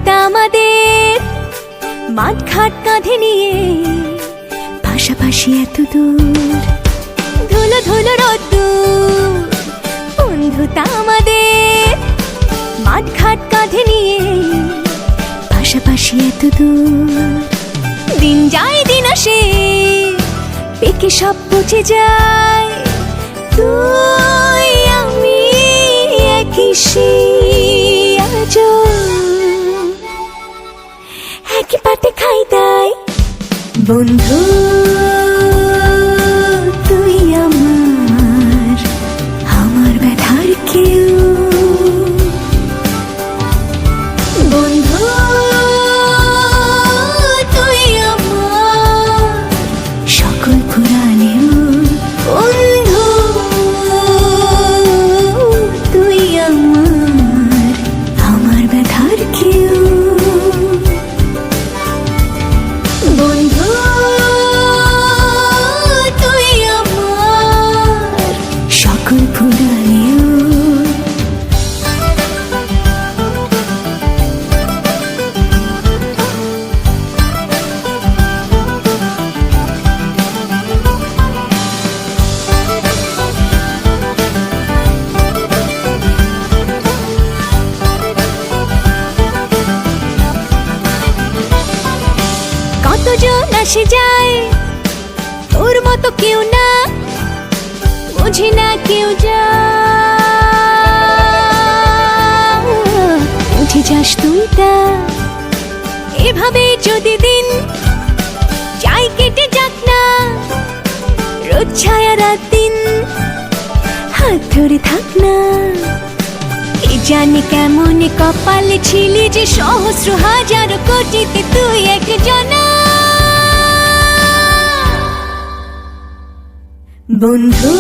বন্ধুতা আমাদের মাঠঘাট কাঁধে নিয়ে পাশাপাশি এত দূর ধুলো ধুলো রোদ্দুর বন্ধুতা আমাদের মাঠঘাট কাঁধে নিয়ে পাশাপাশি এত দূর দিন যায় দিন আসে পেকে সব বুঝে যায় তুই আমি একই একই পাতে খাই তাই বন্ধু তুই আমার আমার ব্যথার কেউ বন্ধু তুই আমার সকল পুরাণেও বন্ধু তুই আমার আমার ব্যথার কেউ বন্ধু তুই আমার সকল পুরাণেও কতজন আসে যায় তোর মতো কেউ না বুঝি না কেউ যা উঠে যাস তুই তা এভাবে যদি দিন যাই কেটে যাক না রোদ ছায়া রাত দিন হাত ধরে থাক না কে জানে কেমন কপালে ছিলি যে সহস্র হাজার কোটিতে তুই একজনা বন্ধু।